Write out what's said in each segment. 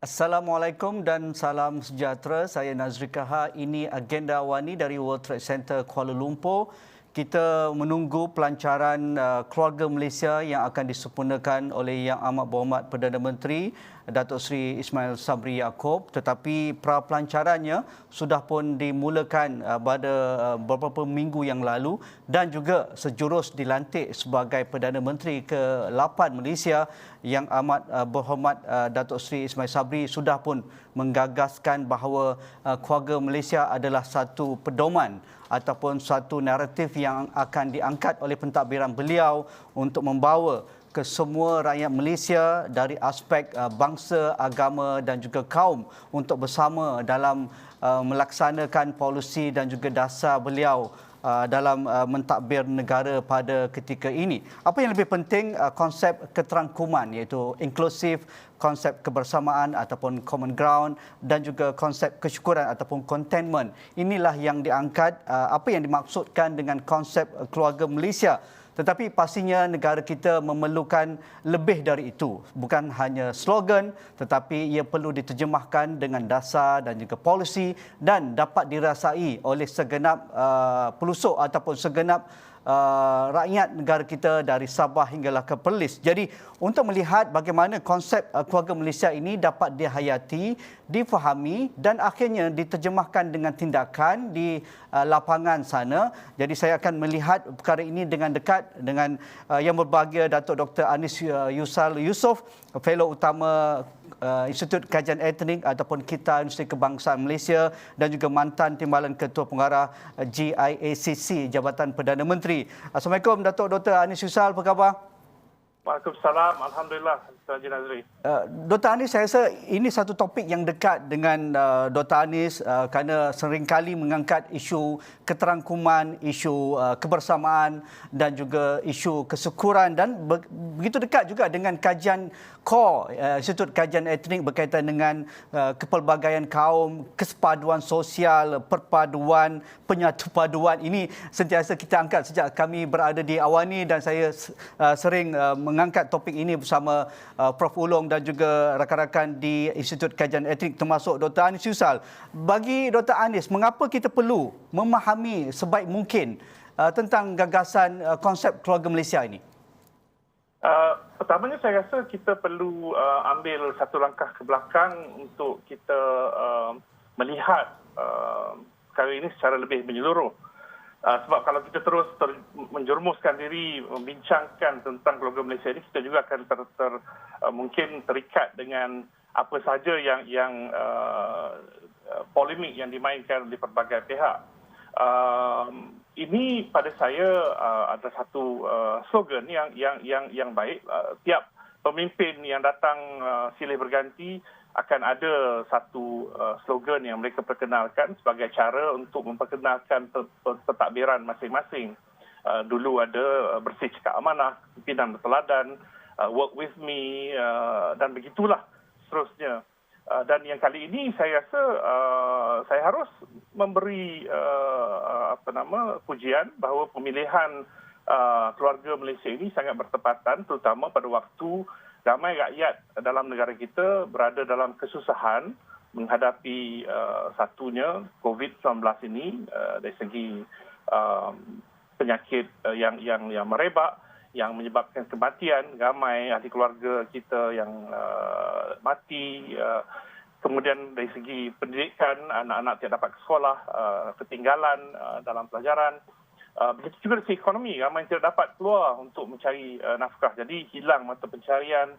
Assalamualaikum dan salam sejahtera. Saya Nazri Kaha. Ini agenda Wani dari World Trade Center Kuala Lumpur. Kita menunggu pelancaran keluarga Malaysia yang akan disempurnakan oleh Yang Amat Berhormat Perdana Menteri Datuk Seri Ismail Sabri Yaakob, tetapi pra-pelancarannya sudah pun dimulakan pada beberapa minggu yang lalu dan juga sejurus dilantik sebagai Perdana Menteri ke-8 Malaysia Yang Amat Berhormat Datuk Seri Ismail Sabri sudah pun menggagaskan bahawa keluarga Malaysia adalah satu pedoman ataupun suatu naratif yang akan diangkat oleh pentadbiran beliau untuk membawa ke semua rakyat Malaysia dari aspek bangsa, agama dan juga kaum untuk bersama dalam melaksanakan polisi dan juga dasar beliau dalam mentadbir negara pada ketika ini. Apa yang lebih penting, konsep keterangkuman iaitu inklusif, konsep kebersamaan ataupun common ground dan juga konsep kesyukuran ataupun contentment. Inilah yang diangkat, apa yang dimaksudkan dengan konsep keluarga Malaysia. Tetapi pastinya negara kita memerlukan lebih dari itu. Bukan hanya slogan, tetapi ia perlu diterjemahkan dengan dasar dan juga polisi dan dapat dirasai oleh segenap pelusuk ataupun segenap rakyat negara kita dari Sabah hinggalah ke Perlis. Jadi untuk melihat bagaimana konsep keluarga Malaysia ini dapat dihayati, difahami dan akhirnya diterjemahkan dengan tindakan di lapangan sana. Jadi saya akan melihat perkara ini dengan dekat dengan yang berbahagia Datuk Dr. Anis Yusal Yusof, Fellow Utama Institut Kajian Etnik ataupun KITA Universiti Kebangsaan Malaysia dan juga mantan Timbalan Ketua Pengarah GIACC Jabatan Perdana Menteri. Assalamualaikum Datuk Dr. Anis Yusal, apa khabar? Waalaikumsalam. Alhamdulillah, Haji Nazri. Dr. Anis, saya rasa ini satu topik yang dekat dengan Dr. Anis kerana seringkali mengangkat isu keterangkuman, isu kebersamaan dan juga isu kesyukuran dan begitu dekat juga dengan kajian core Institut Kajian Etnik berkaitan dengan kepelbagaian kaum, kesepaduan sosial, perpaduan, penyatupaduan. Ini sentiasa kita angkat sejak kami berada di Awani dan saya sering mengangkat topik ini bersama Prof Ulong dan juga rakan-rakan di Institut Kajian Etnik termasuk Dr. Anis Yusal. Bagi Dr. Anis, mengapa kita perlu memahami sebaik mungkin tentang gagasan konsep keluarga Malaysia ini? Pertamanya saya rasa kita perlu ambil satu langkah ke belakang untuk kita melihat perkara ini secara lebih menyeluruh. Sebab kalau kita terus menjerumuskan diri membincangkan tentang keluarga Malaysia ini, kita juga akan mungkin terikat dengan apa saja yang polemik yang dimainkan di pelbagai pihak. Ini pada saya ada satu slogan yang baik. Tiap pemimpin yang datang silih berganti akan ada satu slogan yang mereka perkenalkan sebagai cara untuk memperkenalkan pentadbiran masing-masing. Dulu ada bersih cakap amanah, pimpinan berteladan, work with me dan begitulah seterusnya. Dan yang kali ini saya rasa saya harus memberi pujian bahawa pemilihan keluarga Malaysia ini sangat bertepatan, terutama pada waktu ramai rakyat dalam negara kita berada dalam kesusahan menghadapi satunya COVID-19 ini dari segi penyakit yang merebak, yang menyebabkan kematian, ramai ahli keluarga kita yang mati. Kemudian dari segi pendidikan, anak-anak tidak dapat ke sekolah, ketinggalan dalam pelajaran. Begitu juga dari segi ekonomi, ramai yang tidak dapat keluar untuk mencari nafkah. Jadi hilang mata pencarian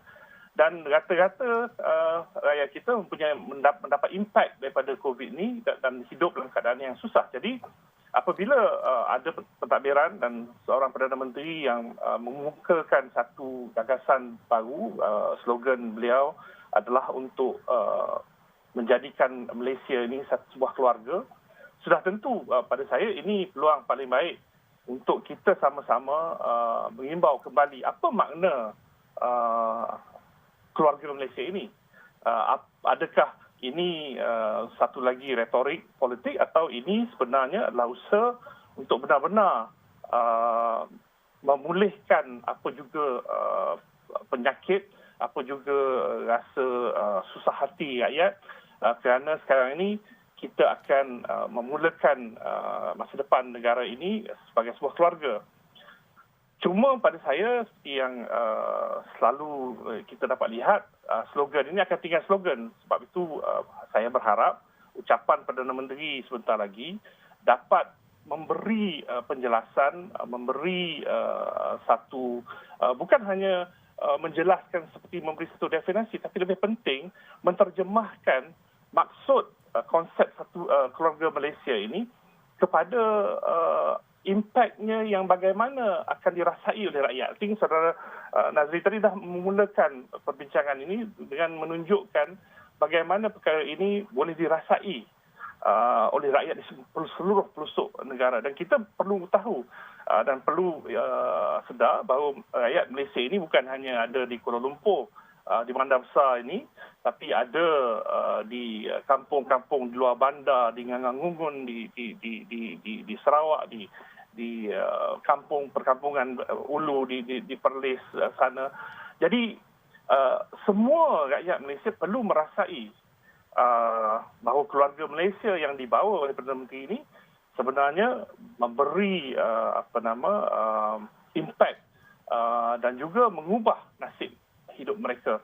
dan rata-rata rakyat kita mendapat impak daripada COVID ini dan hidup dalam keadaan yang susah. Jadi apabila ada pentadbiran dan seorang Perdana Menteri yang mengemukakan satu gagasan baru, slogan beliau adalah untuk menjadikan Malaysia ini sebuah keluarga, sudah tentu pada saya ini peluang paling baik untuk kita sama-sama mengimbau kembali apa makna keluarga Malaysia ini. Adakah ini satu lagi retorik politik atau ini sebenarnya adalah usaha untuk benar-benar memulihkan apa juga penyakit apa juga rasa susah hati rakyat kerana sekarang ini kita akan memulakan masa depan negara ini sebagai sebuah keluarga. Cuma pada saya seperti yang selalu kita dapat lihat, slogan ini akan tinggal slogan. Sebab itu saya berharap ucapan Perdana Menteri sebentar lagi dapat memberi penjelasan, memberi satu, bukan hanya menjelaskan seperti memberi satu definisi, tapi lebih penting menterjemahkan maksud konsep satu keluarga Malaysia ini kepada impaknya yang bagaimana akan dirasai oleh rakyat. I think Saudara Nazri tadi dah memulakan perbincangan ini dengan menunjukkan bagaimana perkara ini boleh dirasai oleh rakyat di seluruh pelosok negara. Dan kita perlu tahu dan perlu sedar bahawa rakyat Malaysia ini bukan hanya ada di Kuala Lumpur, di bandar besar ini, tapi ada di kampung-kampung di luar bandar, di Nganganggungun, di Sarawak, di kampung perkampungan Ulu, di Perlis sana. Jadi semua rakyat Malaysia perlu merasai bahawa keluarga Malaysia yang dibawa oleh Perdana Menteri ini sebenarnya memberi impact dan juga mengubah nasib hidup mereka.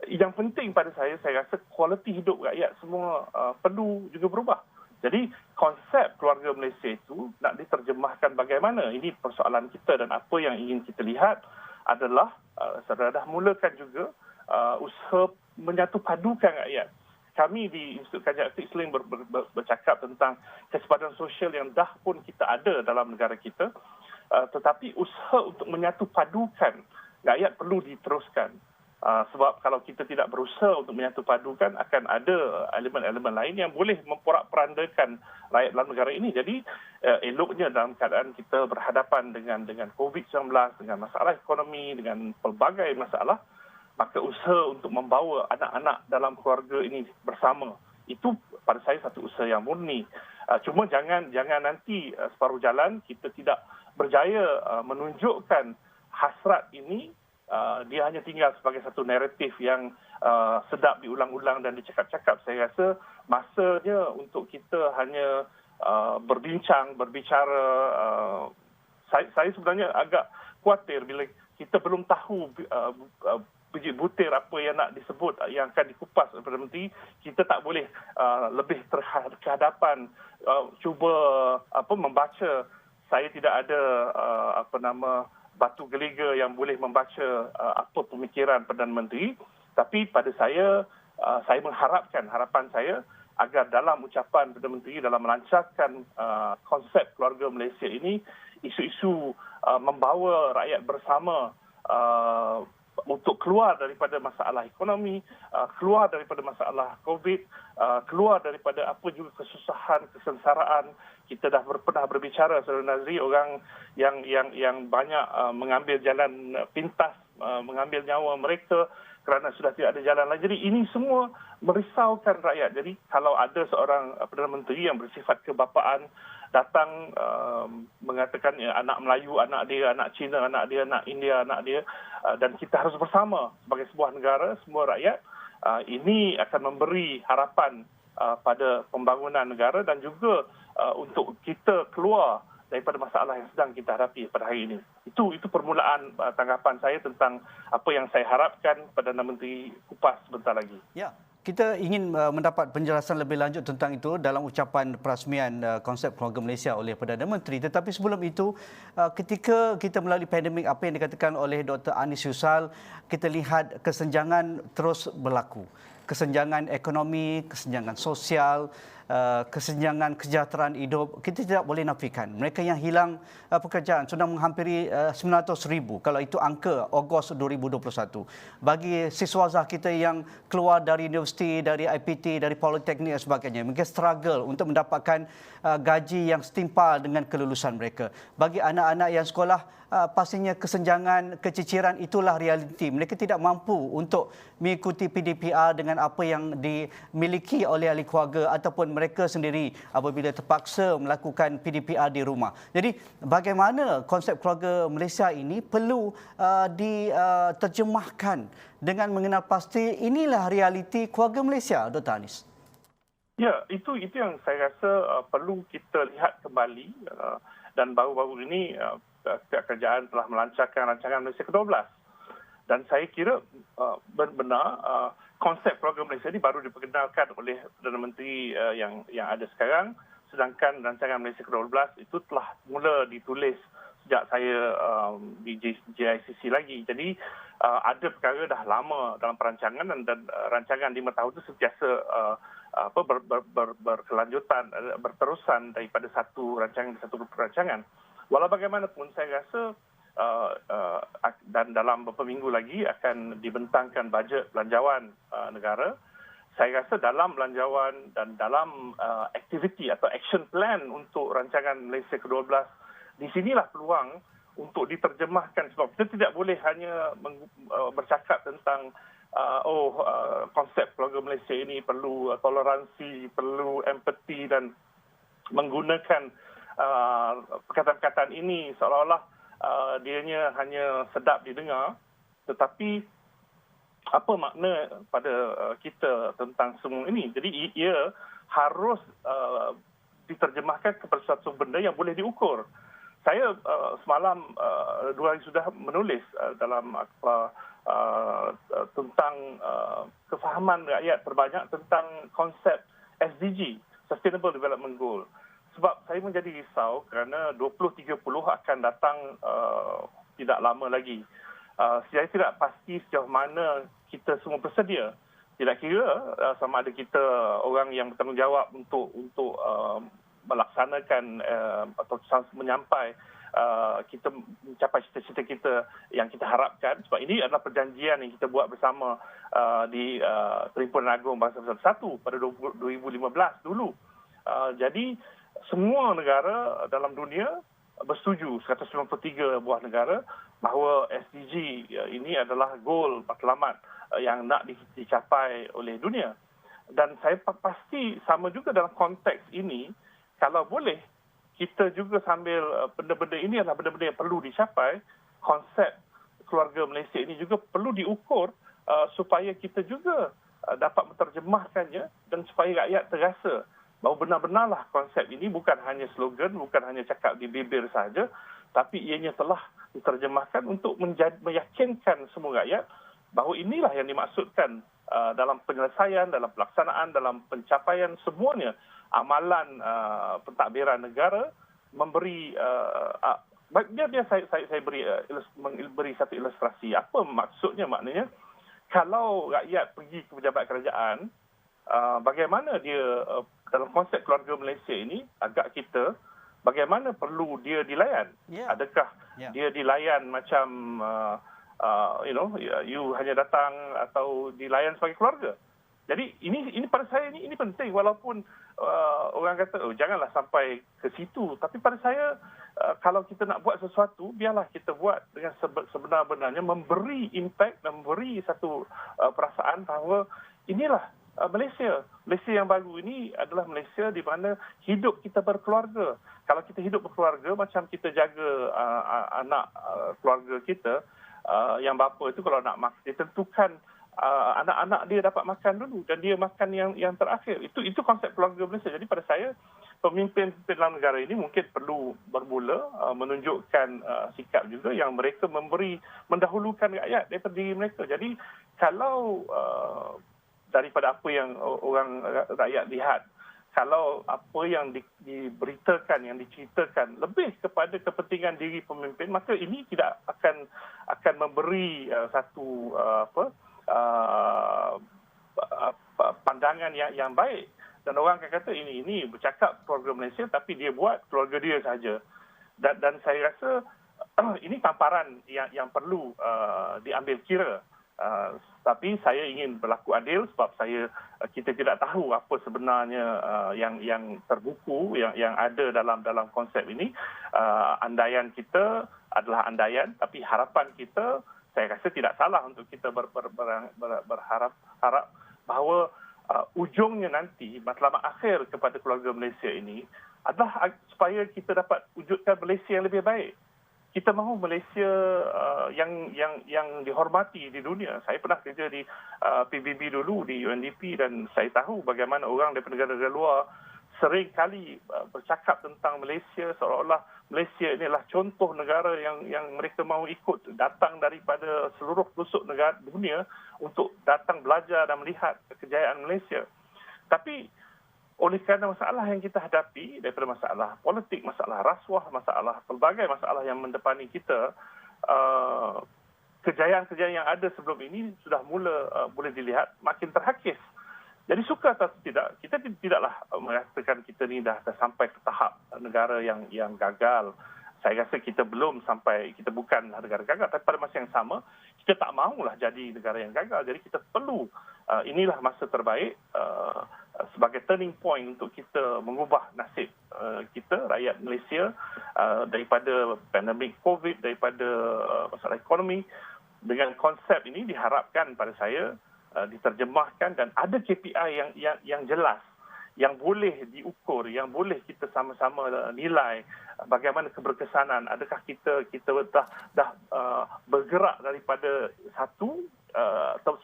Yang penting pada saya rasa kualiti hidup rakyat semua perlu juga berubah. Jadi konsep keluarga Malaysia itu nak diterjemahkan bagaimana? Ini persoalan kita, dan apa yang ingin kita lihat adalah saudara dah mulakan juga usaha menyatu padukan rakyat. Kami di Institut Kajian Aktif Islam bercakap tentang kesempatan sosial yang dah pun kita ada dalam negara kita, tetapi usaha untuk menyatu padukan rakyat perlu diteruskan. Sebab kalau kita tidak berusaha untuk menyatu padukan, akan ada elemen-elemen lain yang boleh memporak-perandakan rakyat dalam negara ini. Jadi eloknya dalam keadaan kita berhadapan dengan COVID-19, dengan masalah ekonomi, dengan pelbagai masalah, maka usaha untuk membawa anak-anak dalam keluarga ini bersama, itu pada saya satu usaha yang murni. Cuma jangan nanti separuh jalan kita tidak berjaya menunjukkan hasrat ini. Dia hanya tinggal sebagai satu naratif yang sedap diulang-ulang dan dicakap-cakap. Saya rasa masanya untuk kita hanya berbicara. Saya sebenarnya agak khawatir bila kita belum tahu biji butir apa yang nak disebut, yang akan dikupas oleh Perdana Menteri. Kita tak boleh lebih kehadapan cuba membaca. Saya tidak ada batu geliga yang boleh membaca apa pemikiran Perdana Menteri, tapi pada saya mengharapkan, harapan saya agar dalam ucapan Perdana Menteri dalam melancarkan konsep keluarga Malaysia ini, isu-isu membawa rakyat bersama untuk keluar daripada masalah ekonomi, keluar daripada masalah COVID, keluar daripada apa juga kesusahan, kesengsaraan. Kita dah pernah berbicara, Saudara Nazri, orang yang banyak mengambil jalan pintas, mengambil nyawa mereka kerana sudah tidak ada jalan lain. Jadi ini semua merisaukan rakyat. Jadi kalau ada seorang Perdana Menteri yang bersifat kebapaan datang mengatakan anak Melayu, anak dia, anak Cina, anak dia, anak India, anak dia, dan kita harus bersama sebagai sebuah negara, semua rakyat, ini akan memberi harapan pada pembangunan negara dan juga untuk kita keluar daripada masalah yang sedang kita hadapi pada hari ini. Itu permulaan tanggapan saya tentang apa yang saya harapkan Perdana Menteri kupas sebentar lagi. Ya, kita ingin mendapat penjelasan lebih lanjut tentang itu dalam ucapan perasmian konsep keluarga Malaysia oleh Perdana Menteri. Tetapi sebelum itu, ketika kita melalui pandemik, apa yang dikatakan oleh Dr. Anis Yusal, kita lihat kesenjangan terus berlaku. Kesenjangan ekonomi, kesenjangan sosial, kesenjangan kesejahteraan hidup, kita tidak boleh nafikan. Mereka yang hilang pekerjaan sudah menghampiri 900,000 kalau itu angka Ogos 2021. Bagi siswazah kita yang keluar dari universiti, dari IPT, dari politeknik dan sebagainya, mereka struggle untuk mendapatkan gaji yang setimpal dengan kelulusan mereka. Bagi anak-anak yang sekolah, pastinya kesenjangan, keciciran itulah realiti. Mereka tidak mampu untuk mengikuti PDPR dengan dengan apa yang dimiliki oleh ahli keluarga ataupun mereka sendiri apabila terpaksa melakukan PDPR di rumah. Jadi bagaimana konsep keluarga Malaysia ini perlu diterjemahkan dengan mengenal pasti inilah realiti keluarga Malaysia, Dr. Anis. Ya, itu yang saya rasa perlu kita lihat kembali dan baru-baru ini kerajaan telah melancarkan rancangan Malaysia ke-12. Dan saya kira benar konsep program Malaysia ini baru diperkenalkan oleh Perdana Menteri yang ada sekarang, sedangkan rancangan Malaysia ke-12 itu telah mula ditulis sejak saya di JICC lagi. Jadi ada perkara dah lama dalam perancangan dan rancangan 5 tahun itu sentiasa berkelanjutan, berterusan daripada satu rancangan ke satu rancangan. Walau bagaimanapun saya rasa dan dalam beberapa minggu lagi akan dibentangkan bajet belanjawan negara. Saya rasa dalam belanjawan dan dalam aktiviti atau action plan untuk rancangan Malaysia ke-12, di sinilah peluang untuk diterjemahkan, sebab kita tidak boleh hanya bercakap tentang konsep keluarga Malaysia ini perlu toleransi, perlu empati dan menggunakan perkataan-perkataan ini seolah-olah dianya hanya sedap didengar, tetapi apa makna pada kita tentang semua ini. Jadi ia harus diterjemahkan kepada suatu benda yang boleh diukur. Saya semalam 2 hari sudah menulis dalam tentang kefahaman rakyat terbanyak tentang konsep SDG, Sustainable Development Goal. Sebab saya menjadi risau kerana 2030 akan datang tidak lama lagi. Saya tidak pasti sejauh mana kita semua bersedia. Tidak kira sama ada kita orang yang bertanggungjawab untuk melaksanakan atau menyampai kita mencapai cita-cita kita yang kita harapkan, sebab ini adalah perjanjian yang kita buat bersama di Perhimpunan Agung Bangsa Bersatu pada 2015 dulu. Jadi semua negara dalam dunia bersetuju, 193 buah negara, bahawa SDG ini adalah goal matlamat yang nak dicapai oleh dunia. Dan saya pasti sama juga dalam konteks ini, kalau boleh kita juga sambil benda-benda ini adalah benda-benda yang perlu dicapai, konsep keluarga Malaysia ini juga perlu diukur supaya kita juga dapat menterjemahkannya dan supaya rakyat terasa bahawa benar-benarlah konsep ini bukan hanya slogan, bukan hanya cakap di bibir sahaja, tapi ianya telah diterjemahkan untuk meyakinkan semua rakyat bahawa inilah yang dimaksudkan dalam penyelesaian, dalam pelaksanaan, dalam pencapaian semuanya. Amalan pentadbiran negara memberi biar saya beri satu ilustrasi. Apa maksudnya? Maknanya kalau rakyat pergi ke pejabat kerajaan, bagaimana dia dalam konsep keluarga Malaysia ini agak kita, bagaimana perlu dia dilayan? Adakah dia dilayan macam you hanya datang atau dilayan sebagai keluarga? Jadi ini pada saya ini penting, walaupun orang kata janganlah sampai ke situ, tapi pada saya kalau kita nak buat sesuatu, biarlah kita buat dengan sebenar-benarnya, memberi impact, memberi satu perasaan bahawa inilah Malaysia yang baru ini adalah Malaysia di mana hidup kita berkeluarga. Kalau kita hidup berkeluarga, macam kita jaga anak keluarga kita, yang bapa itu kalau nak makan, dia tentukan anak-anak dia dapat makan dulu dan dia makan yang terakhir. Itu konsep keluarga Malaysia. Jadi pada saya, pemimpin dalam negara ini mungkin perlu bermula menunjukkan sikap juga yang mereka mendahulukan rakyat daripada diri mereka. Jadi kalau daripada apa yang orang rakyat lihat, kalau apa yang diberitakan, yang diceritakan lebih kepada kepentingan diri pemimpin, maka ini tidak akan memberi satu pandangan yang baik. Dan orang akan kata ini bercakap keluarga Malaysia tapi dia buat keluarga dia sahaja. Dan saya rasa ini tamparan yang perlu diambil kira. Tapi saya ingin berlaku adil sebab kita tidak tahu apa sebenarnya yang terbuku, yang ada dalam konsep ini. Andaian kita adalah andaian, tapi harapan kita, saya rasa tidak salah untuk kita berharap bahawa ujungnya nanti, matlamat akhir kepada keluarga Malaysia ini adalah supaya kita dapat wujudkan Malaysia yang lebih baik. Kita mahu Malaysia yang dihormati di dunia. Saya pernah kerja di PBB dulu, di UNDP, dan saya tahu bagaimana orang daripada negara-negara luar sering kali bercakap tentang Malaysia seolah-olah Malaysia inilah contoh negara yang mereka mahu ikut, datang daripada seluruh pelosok negara dunia untuk datang belajar dan melihat kejayaan Malaysia. Tapi oleh kerana masalah yang kita hadapi, daripada masalah politik, masalah rasuah, masalah pelbagai masalah yang mendepani kita, kejayaan-kejayaan yang ada sebelum ini sudah mula boleh dilihat makin terhakis. Jadi suka atau tidak, kita tidaklah mengatakan kita ni dah sampai ke tahap negara yang gagal. Saya rasa kita belum sampai, kita bukan negara gagal, tapi pada masa yang sama, kita tak mahulah jadi negara yang gagal. Jadi kita perlu, inilah masa terbaik sebagai turning point untuk kita mengubah nasib kita, rakyat Malaysia, daripada pandemik COVID, daripada masalah ekonomi. Dengan konsep ini diharapkan pada saya diterjemahkan dan ada KPI yang jelas, yang boleh diukur, yang boleh kita sama-sama nilai bagaimana keberkesanan. Adakah kita dah bergerak daripada satu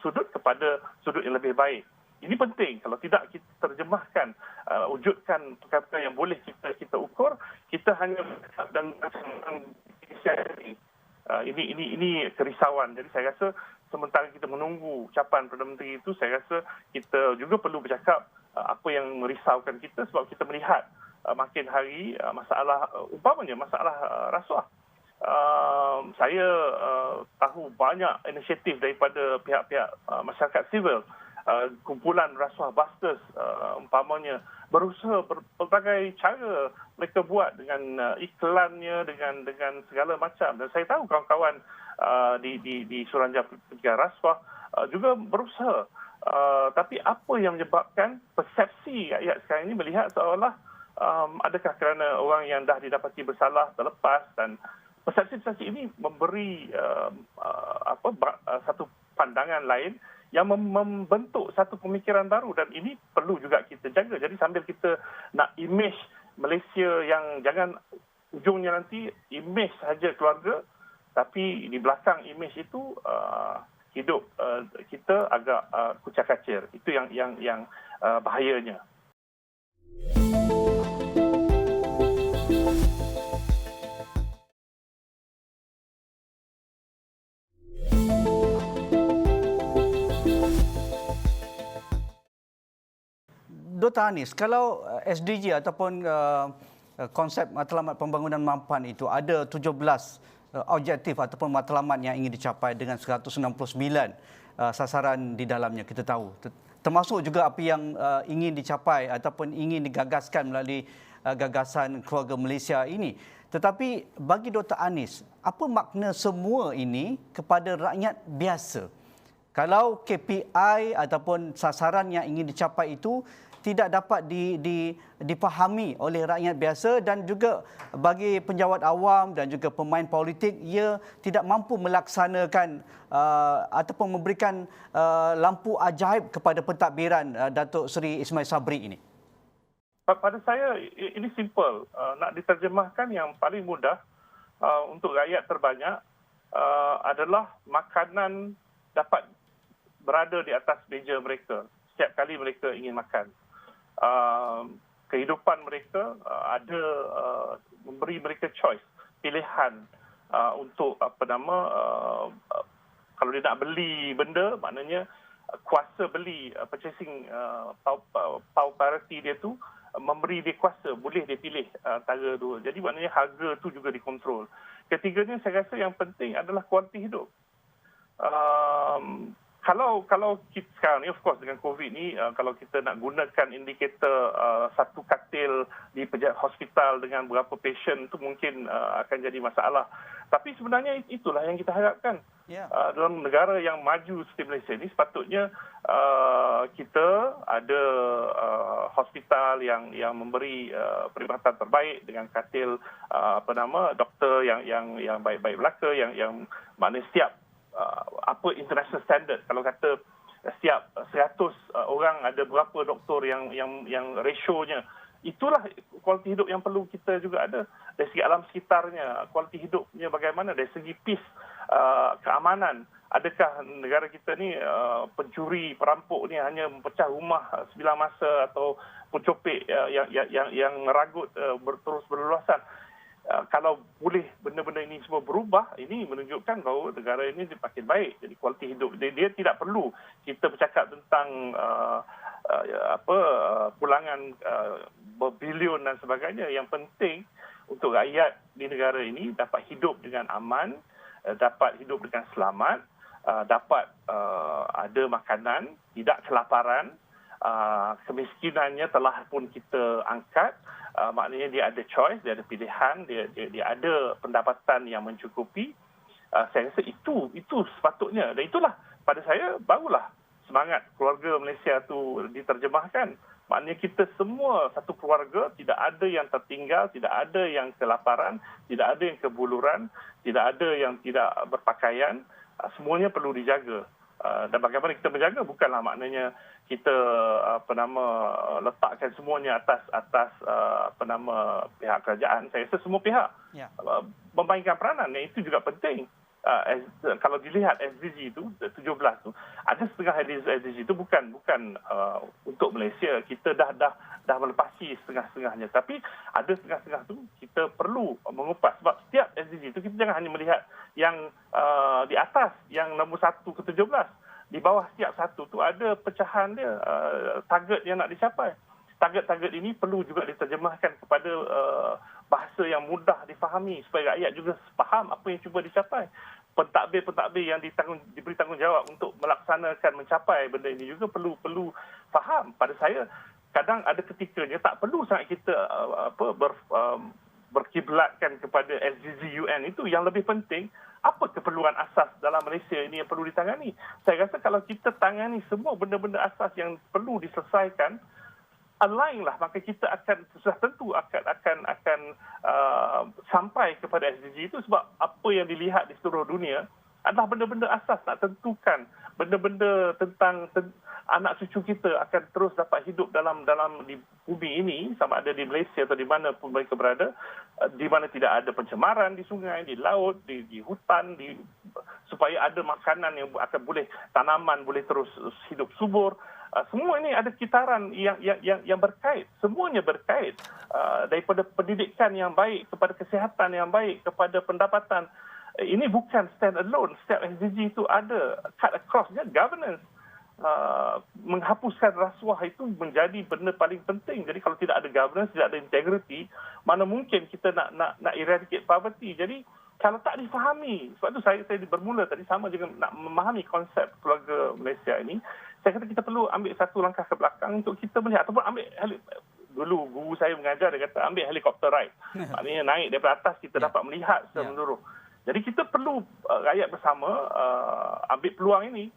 sudut kepada sudut yang lebih baik. Ini penting. Kalau tidak kita terjemahkan, wujudkan perkara yang boleh kita ukur, kita hanya dan ini kerisauan. Jadi saya rasa sementara kita menunggu ucapan Perdana Menteri itu, saya rasa kita juga perlu bercakap apa yang merisaukan kita, sebab kita melihat makin hari masalah, umpamanya masalah rasuah. Saya tahu banyak inisiatif daripada pihak-pihak masyarakat sivil, kumpulan rasuah busters umpamanya berusaha berbagai cara mereka buat dengan iklannya, dengan segala macam. Dan saya tahu kawan-kawan di Suruhanjaya Pencegahan Rasuah juga berusaha. Tapi apa yang menyebabkan persepsi rakyat sekarang ini melihat seolah adakah kerana orang yang dah didapati bersalah terlepas, dan persepsi-persepsi ini memberi satu pandangan lain yang membentuk satu pemikiran baru, dan ini perlu juga kita jaga. Jadi sambil kita nak image Malaysia yang jangan ujungnya nanti image sahaja keluarga, tapi di belakang image itu hidup kita agak kucak-kacir. Itu yang bahayanya. Dr. Anis, kalau SDG ataupun konsep matlamat pembangunan mampan itu ada 17 objektif ataupun matlamat yang ingin dicapai dengan 169 sasaran di dalamnya, kita tahu. Termasuk juga apa yang ingin dicapai ataupun ingin digagaskan melalui gagasan keluarga Malaysia ini. Tetapi bagi Dr. Anis, apa makna semua ini kepada rakyat biasa? Kalau KPI ataupun sasaran yang ingin dicapai itu tidak dapat dipahami oleh rakyat biasa, dan juga bagi penjawat awam dan juga pemain politik, ia tidak mampu melaksanakan ataupun memberikan lampu ajaib kepada pentadbiran Datuk Seri Ismail Sabri ini. Pada saya ini simple. Nak diterjemahkan yang paling mudah untuk rakyat terbanyak adalah makanan dapat berada di atas meja mereka setiap kali mereka ingin makan. Kehidupan mereka ada memberi mereka choice, pilihan untuk kalau dia nak beli benda, maknanya kuasa beli, purchasing power parity dia tu memberi dia kuasa, boleh dia pilih antara dua. Jadi maknanya harga tu juga dikontrol. Ketiganya saya rasa yang penting adalah kualiti hidup. Kalau kita sekarang ni, of course dengan COVID ni, kalau kita nak gunakan indikator satu katil di hospital dengan berapa patient, tu mungkin akan jadi masalah. Tapi sebenarnya itulah yang kita harapkan. Yeah. Dalam negara yang maju seperti Malaysia ni, sepatutnya kita ada hospital yang memberi perkhidmatan terbaik dengan katil doktor yang baik-baik belaka, yang maknanya setiap apa international standard. Kalau kata setiap 100 orang ada berapa doktor yang rasionya. Itulah kualiti hidup yang perlu kita juga ada. Dari segi alam sekitarnya, kualiti hidupnya bagaimana, dari segi peace, keamanan. Adakah negara kita ni pencuri, perampok ni hanya memecah rumah sebilang masa atau pencopek yang meragut terus berluasan. Kalau boleh benda-benda ini semua berubah, ini menunjukkan bahawa negara ini makin baik. Jadi kualiti hidup dia tidak perlu kita bercakap tentang pulangan berbilion dan sebagainya. Yang penting untuk rakyat di negara ini dapat hidup dengan aman, dapat hidup dengan selamat, dapat ada makanan, tidak kelaparan. Kemiskinannya telah pun kita angkat. Maknanya dia ada choice, dia ada pilihan, dia ada pendapatan yang mencukupi. Saya rasa itu sepatutnya. Dan itulah pada saya barulah semangat keluarga Malaysia tu diterjemahkan. Maknanya kita semua satu keluarga, tidak ada yang tertinggal, tidak ada yang kelaparan, tidak ada yang kebuluran, tidak ada yang tidak berpakaian. Semuanya perlu dijaga. Dan bagaimana kita menjaga bukanlah maknanya kita letakkan semuanya atas pihak kerajaan. Saya rasa semua pihak memainkan peranan, yang itu juga penting. Kalau dilihat SDG itu 17 tu, ada setengah SDG itu bukan untuk Malaysia. Kita dah melepasi setengah-setengahnya, tapi ada setengah-setengah tu kita perlu mengupas. Sebab setiap SDG itu kita jangan hanya melihat yang di atas, yang nombor 1 ke 17. Di bawah setiap satu tu ada pecahan dia, target yang nak dicapai. Target-target ini perlu juga diterjemahkan kepada bahasa yang mudah difahami supaya rakyat juga faham apa yang cuba dicapai. Pentadbir-pentadbir yang diberi tanggungjawab untuk melaksanakan, mencapai benda ini juga perlu faham. Pada saya, kadang ada ketikanya tak perlu sangat kita berkiblatkan kepada SDG UN itu. Yang lebih penting, apa keperluan asas dalam Malaysia ini yang perlu ditangani. Saya rasa kalau kita tangani semua benda-benda asas yang perlu diselesaikan, align lah, maka kita akan sudah tentu akan sampai kepada SDG itu. Sebab apa yang dilihat di seluruh dunia adalah benda-benda asas nak tentukan benda-benda tentang anak cucu kita akan terus dapat hidup dalam di bumi ini, sama ada di Malaysia atau di mana pun mereka berada, di mana tidak ada pencemaran di sungai, di laut, di hutan, supaya ada makanan yang akan boleh, tanaman boleh terus hidup subur. Semua ini ada kitaran yang berkait, semuanya berkait, daripada pendidikan yang baik kepada kesihatan yang baik kepada pendapatan. Ini bukan stand alone. Setiap SDG itu ada cut across dia, governance. Menghapuskan rasuah itu menjadi benda paling penting. Jadi kalau tidak ada governance, tidak ada integrity, mana mungkin kita nak eradicate poverty. Jadi kalau tak difahami, sebab itu saya bermula tadi sama juga nak memahami konsep keluarga Malaysia ini. Saya kata kita perlu ambil satu langkah ke belakang untuk kita melihat, ataupun ambil dulu guru saya mengajar, dia kata ambil helikopter ride. Maknanya naik daripada atas, kita dapat melihat secara menyeluruh. Jadi kita perlu rakyat bersama ambil peluang ini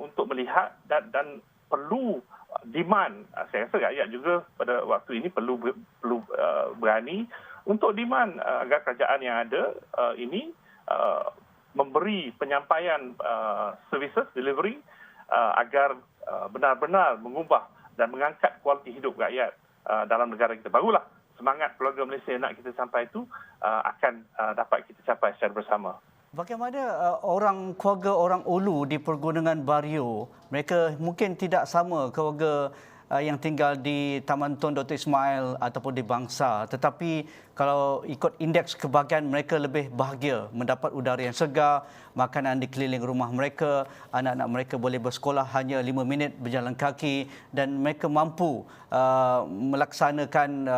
untuk melihat dan perlu demand. Saya rasa rakyat juga pada waktu ini perlu berani untuk demand agar kerajaan yang ada ini memberi penyampaian services delivery agar benar-benar mengubah dan mengangkat kualiti hidup rakyat dalam negara kita. Barulah semangat keluarga Malaysia nak kita sampai itu akan dapat kita capai secara bersama. Bagaimana keluarga orang Ulu di Pergunungan Bario? Mereka mungkin tidak sama keluarga yang tinggal di Taman Tun Dr. Ismail ataupun di Bangsa. Tetapi kalau ikut indeks kebahagiaan, mereka lebih bahagia mendapat udara yang segar, makanan di keliling rumah mereka, anak-anak mereka boleh bersekolah hanya 5 minit berjalan kaki, dan mereka mampu melaksanakan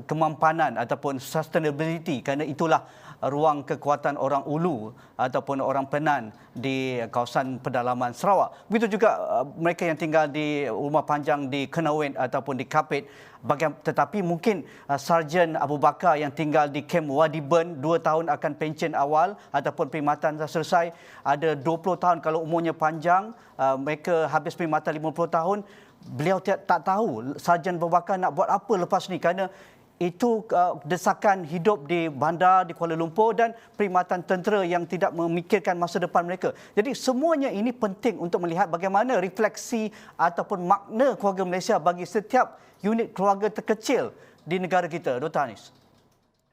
kemampanan ataupun sustainability, kerana itulah ruang kekuatan orang Ulu ataupun orang Penan di kawasan pedalaman Sarawak. Begitu juga mereka yang tinggal di rumah panjang di Kenawen ataupun di Kapit. Tetapi mungkin Sarjan Abu Bakar yang tinggal di Kem Wadi Burn 2 tahun akan pencen awal ataupun perkhidmatan dah selesai. Ada 20 tahun kalau umurnya panjang, mereka habis perkhidmatan 50 tahun. Beliau tak tahu Sarjan Abu Bakar nak buat apa lepas ni, kerana itu desakan hidup di bandar di Kuala Lumpur dan perkhidmatan tentera yang tidak memikirkan masa depan mereka. Jadi semuanya ini penting untuk melihat bagaimana refleksi ataupun makna keluarga Malaysia bagi setiap unit keluarga terkecil di negara kita, Dr. Anis.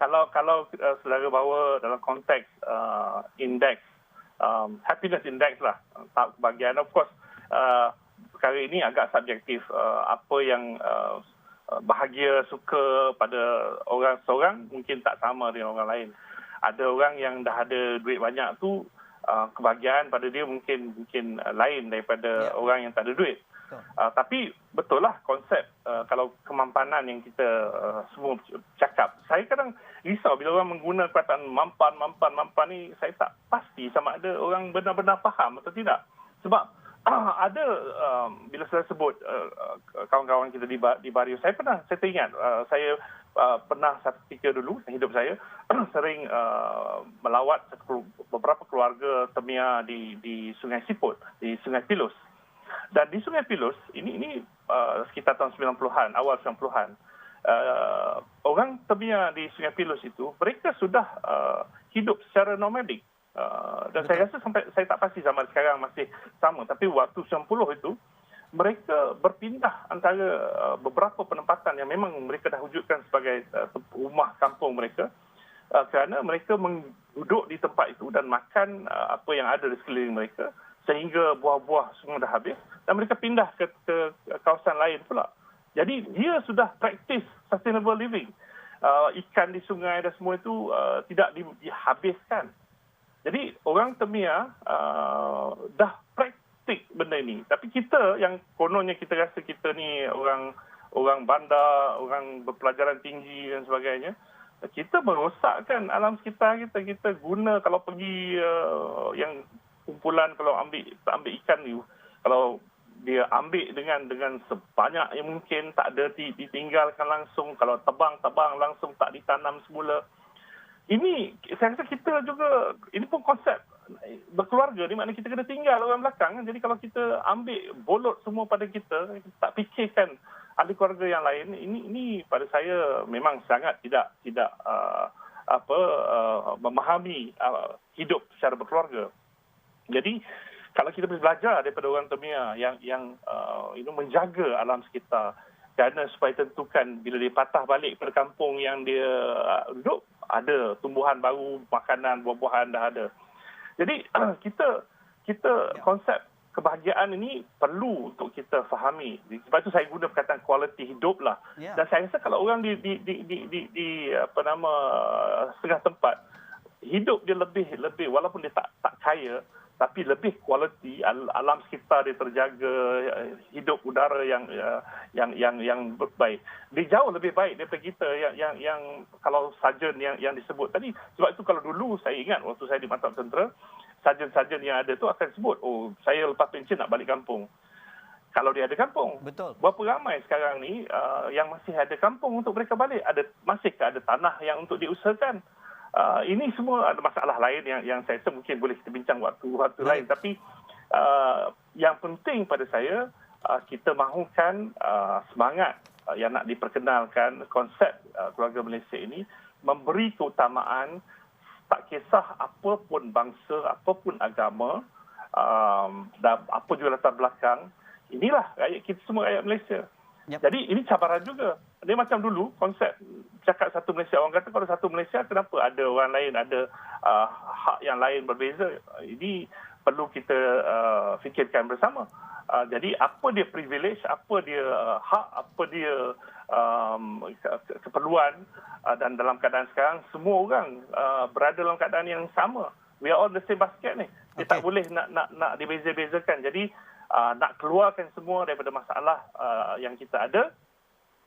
Kalau saudara bawa dalam konteks indeks, happiness index lah, tahap kebahagiaan, of course, perkara ini agak subjektif. Apa yang bahagia, suka pada orang seorang mungkin tak sama dengan orang lain. Ada orang yang dah ada duit banyak tu, kebahagiaan pada dia mungkin lain daripada orang yang tak ada duit. Tapi betul lah konsep kalau kemampanan yang kita semua cakap. Saya kadang risau bila orang mengguna perkataan mampan ni, saya tak pasti sama ada orang benar-benar faham atau tidak. Sebab ada bila saya sebut kawan-kawan kita di Bario, saya teringat saya pernah satu ketika dulu hidup saya sering melawat beberapa keluarga temia di Sungai Siput, di Sungai Pilus. Dan di Sungai Pilus ini sekitar tahun 90-an, awal 90-an, orang temia di Sungai Pilus itu mereka sudah hidup secara nomadik. Dan saya rasa sampai saya tak pasti zaman sekarang masih sama, tapi waktu 90 itu mereka berpindah antara beberapa penempatan yang memang mereka dah wujudkan sebagai rumah kampung mereka, kerana mereka duduk di tempat itu dan makan apa yang ada di sekeliling mereka sehingga buah-buah semua dah habis dan mereka pindah ke kawasan lain pula. Jadi dia sudah praktis sustainable living. Ikan di sungai dan semua itu tidak dihabiskan. Jadi orang temia dah praktik benda ini. Tapi kita yang kononnya kita rasa kita ni orang bandar, orang berpelajaran tinggi dan sebagainya, kita merosakkan alam sekitar kita. Kita guna kalau pergi yang kumpulan, kalau ambil ikan ni, kalau dia ambil dengan sebanyak yang mungkin, tak ada ditinggalkan langsung, kalau tebang langsung, tak ditanam semula. Ini saya rasa kita juga, ini pun konsep berkeluarga, di mana kita kena tinggal orang belakang. Jadi kalau kita ambil bolot semua pada kita tak fikirkan ahli keluarga yang lain, ini pada saya memang sangat tidak memahami hidup secara berkeluarga. Jadi kalau kita belajar daripada orang temia yang menjaga alam sekitar, kerana supaya tentukan bila dia patah balik pada kampung yang dia duduk, ada tumbuhan baru, makanan, buah-buahan dah ada. Jadi kita konsep kebahagiaan ini perlu untuk kita fahami. Sebab itu saya guna perkataan kualiti hidup lah. Dan saya rasa kalau orang di setengah tempat, hidup dia lebih walaupun dia tak kaya, tapi lebih kualiti, alam sekitar dia terjaga, hidup udara yang baik. Dia jauh lebih baik daripada kita yang kalau sarjan yang disebut tadi. Sebab itu kalau dulu saya ingat waktu saya di Mantap Tentera, sarjan-sarjan yang ada tu akan sebut, oh saya lepas pension nak balik kampung. Kalau dia ada kampung. Betul. Berapa ramai sekarang ni yang masih ada kampung untuk mereka balik? Masihkah ada tanah yang untuk diusahakan? Ini semua ada masalah lain yang saya rasa mungkin boleh kita bincang waktu lain. Tapi yang penting pada saya, kita mahukan semangat yang nak diperkenalkan konsep keluarga Malaysia ini, memberi keutamaan tak kisah apapun bangsa, apapun agama, dan apa juga latar belakang. Inilah rakyat kita semua, rakyat Malaysia. Yep. Jadi ini cabaran juga. Dia macam dulu konsep cakap satu Malaysia. Orang kata kalau satu Malaysia, kenapa ada orang lain, ada hak yang lain berbeza? Ini perlu kita fikirkan bersama. Jadi apa dia privilege, apa dia hak, apa dia keperluan, dan dalam keadaan sekarang semua orang berada dalam keadaan yang sama. We are all the same basket ni. Dia tak boleh nak dibeza-bezakan. Jadi nak keluarkan semua daripada masalah yang kita ada.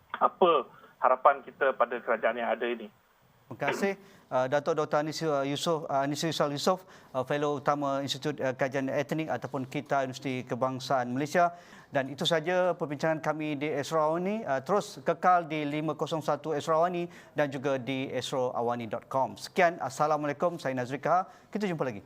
Apa harapan kita pada kerajaan yang ada ini? Terima kasih Datuk Dr. Anis Yusof, Fellow Utama Institut Kajian Etnik ataupun KITA Universiti Kebangsaan Malaysia. Dan itu saja perbincangan kami di Esrawani. Terus kekal di 501 Esrawani dan juga di esrawawani.com. Sekian, Assalamualaikum. Saya Nazri Kaha. Kita jumpa lagi.